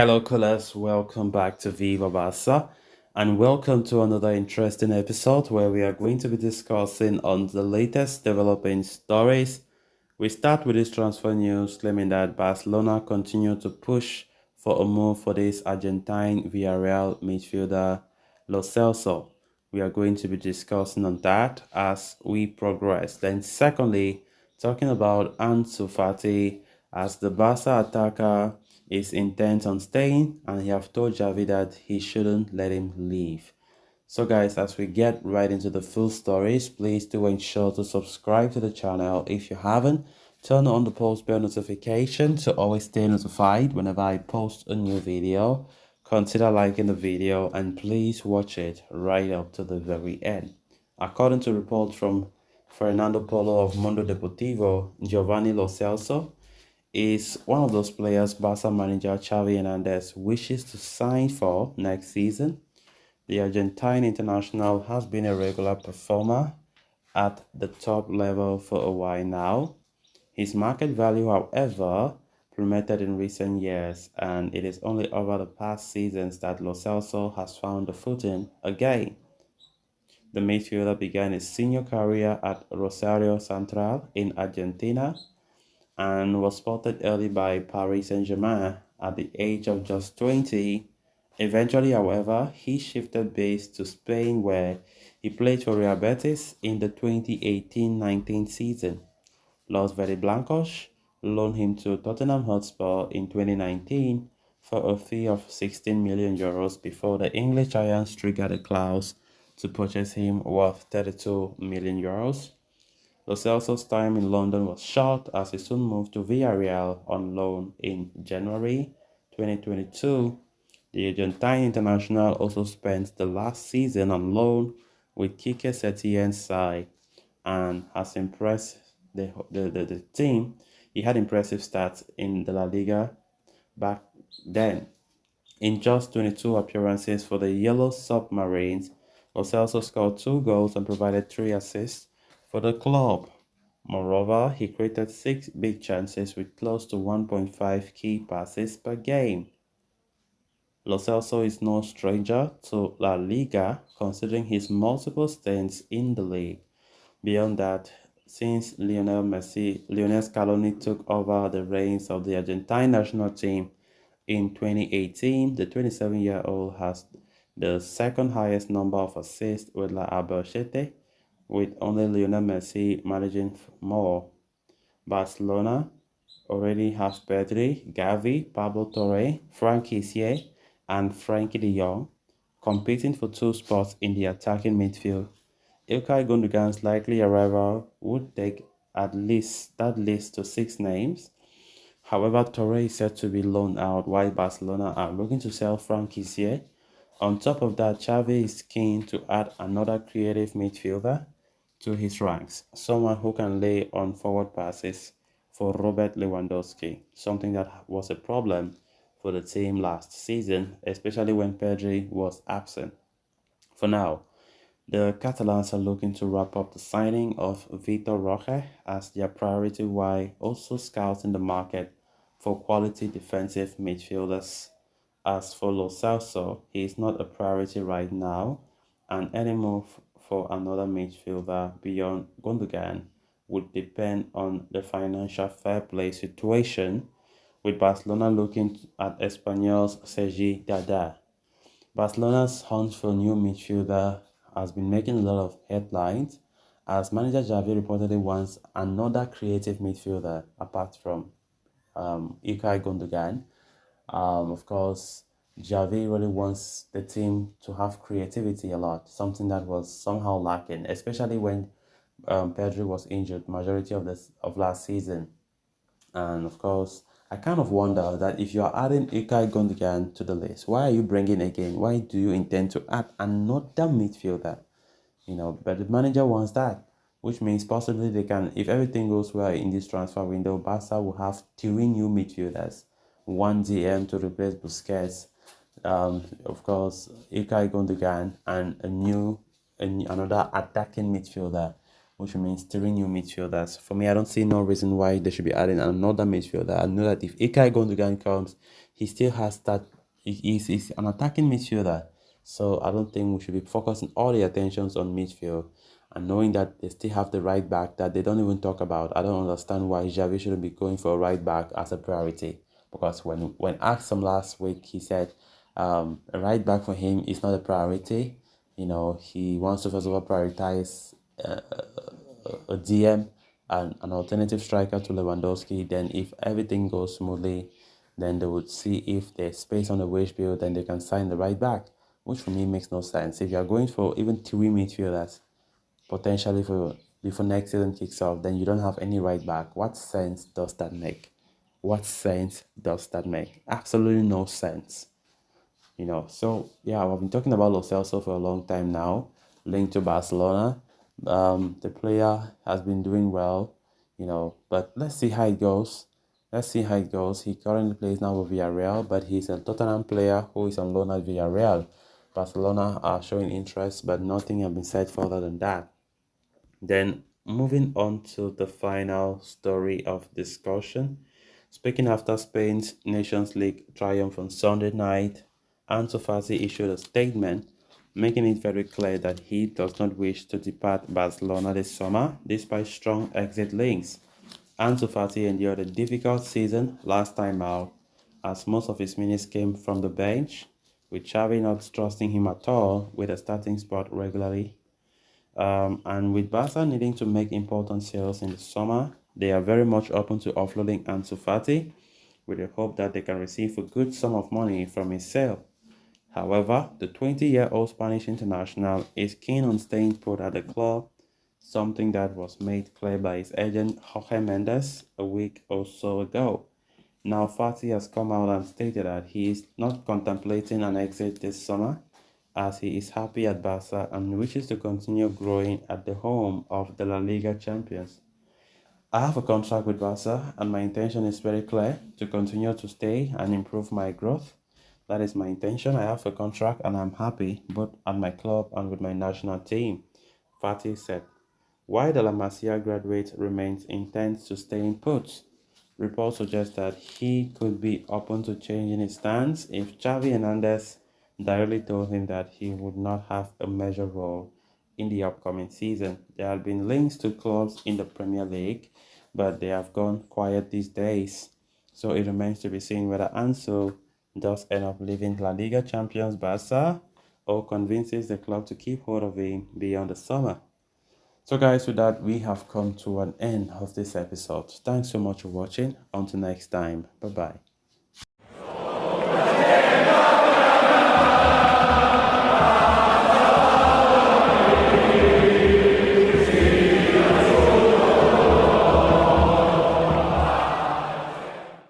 Hello, callers. Welcome back to Viva Barca, and welcome to another interesting episode where we are going to be discussing on the latest developing stories. We start with this transfer news claiming that Barcelona continue to push for a move for this Argentine Villarreal midfielder Lo Celso. We are going to be discussing on that as we progress. Then, secondly, talking about Ansu Fati as the Barca attacker is intent on staying, and he have told Javi that he shouldn't let him leave. So guys, as we get right into the full stories, please do ensure to subscribe to the channel if you haven't. Turn on the post bell notification to always stay notified whenever I post a new video. Consider liking the video and please watch it right up to the very end. According to reports from Fernando Polo of Mundo Deportivo, Giovani Lo Celso is one of those players Barca manager Xavi Hernandez wishes to sign for next season. The Argentine international has been a regular performer at the top level for a while now. His market value, however, plummeted in recent years, and it is only over the past seasons that Lo Celso has found a footing again. The midfielder began his senior career at Rosario Central in Argentina and was spotted early by Paris Saint-Germain at the age of just 20. Eventually, however, he shifted base to Spain where he played for Real Betis in the 2018-19 season. Los Verdiblancos loaned him to Tottenham Hotspur in 2019 for a fee of €16 million before the English Giants triggered a clause to purchase him worth €32 million. Lo Celso's time in London was short as he soon moved to Villarreal on loan in January 2022. The Argentine international also spent the last season on loan with Quique Setien's side and has impressed the team. He had impressive stats in the La Liga back then. In just 22 appearances for the Yellow Submarines, Lo Celso scored 2 goals and provided 3 assists for the club. Moreover, he created 6 big chances with close to 1.5 key passes per game. Lo Celso is no stranger to La Liga, considering his multiple stints in the league. Beyond that, since Lionel Scaloni took over the reins of the Argentine national team in 2018, the 27-year-old has the second highest number of assists with La Albacete, with only Lionel Messi managing more. Barcelona already has Pedri, Gavi, Pablo Torre, Frank Kessié, and Frankie de Jong competing for 2 spots in the attacking midfield. Ilkay Gundogan's likely arrival would take at least that list to 6 names. However, Torre is set to be loaned out while Barcelona are looking to sell Frank Kessié. On top of that, Xavi is keen to add another creative midfielder to his ranks, someone who can lay on forward passes for Robert Lewandowski, something that was a problem for the team last season, especially when Pedri was absent. For now, the Catalans are looking to wrap up the signing of Vitor Roque as their priority while also scouting the market for quality defensive midfielders. As for Lo Celso, he is not a priority right now, and any move for another midfielder beyond Gundogan would depend on the financial fair play situation, with Barcelona looking at Espanyol's Sergi Dada. Barcelona's hunt for a new midfielder has been making a lot of headlines as manager Xavi reportedly wants another creative midfielder apart from Ilkay Gundogan. Of course, Javi really wants the team to have creativity a lot, something that was somehow lacking, especially when Pedri was injured majority of last season. And of course, I kind of wonder that if you are adding Ilkay Gundogan to the list, why are you bringing again? Why do you intend to add another midfielder? But the manager wants that, which means possibly they can, if everything goes well in this transfer window, Barca will have 3 new midfielders, 1 DM to replace Busquets, of course, Ilkay Gundogan, and another attacking midfielder, which means three new midfielders. For me, I don't see no reason why they should be adding another midfielder. I know that if Ilkay Gundogan comes, he still has that. He's an attacking midfielder. So I don't think we should be focusing all the attentions on midfield. And knowing that they still have the right back that they don't even talk about, I don't understand why Xavi shouldn't be going for a right back as a priority. Because when asked him last week, he said a right back for him is not a priority. He wants to first of all prioritize a DM and an alternative striker to Lewandowski. Then, if everything goes smoothly, then they would see if there's space on the wage bill, then they can sign the right back, which for me makes no sense. If you are going for even three midfielders, potentially before next season kicks off, then you don't have any right back. What sense does that make? What sense does that make? Absolutely no sense. So yeah, I've been talking about Lo Celso for a long time now, linked to Barcelona. The player has been doing well, but let's see how it goes. Let's see how it goes. He currently plays now with Villarreal, but he's a Tottenham player who is on loan at Villarreal. Barcelona are showing interest, but nothing has been said further than that. Then moving on to the final story of discussion. Speaking after Spain's Nations League triumph on Sunday night, Ansu Fati issued a statement making it very clear that he does not wish to depart Barcelona this summer despite strong exit links. Ansu Fati endured a difficult season last time out as most of his minutes came from the bench, with Xavi not trusting him at all with a starting spot regularly. And with Barca needing to make important sales in the summer, they are very much open to offloading Ansu Fati with the hope that they can receive a good sum of money from his sale. However, the 20-year-old Spanish international is keen on staying put at the club, something that was made clear by his agent Jorge Mendes a week or so ago. Now, Fati has come out and stated that he is not contemplating an exit this summer, as he is happy at Barca and wishes to continue growing at the home of the La Liga champions. I have a contract with Barca, and my intention is very clear to continue to stay and improve my growth. That is my intention. I have a contract and I'm happy both at my club and with my national team, Fati said. While the La Masia graduate remains intent to stay put, reports suggest that he could be open to changing his stance if Xavi Hernandez directly told him that he would not have a major role in the upcoming season. There have been links to clubs in the Premier League, but they have gone quiet these days. So it remains to be seen whether Ansu does end up leaving La Liga champions Barca or convinces the club to keep hold of him beyond the summer. So guys, with that, we have come to an end of this episode. Thanks so much for watching. Until next time. Bye-bye.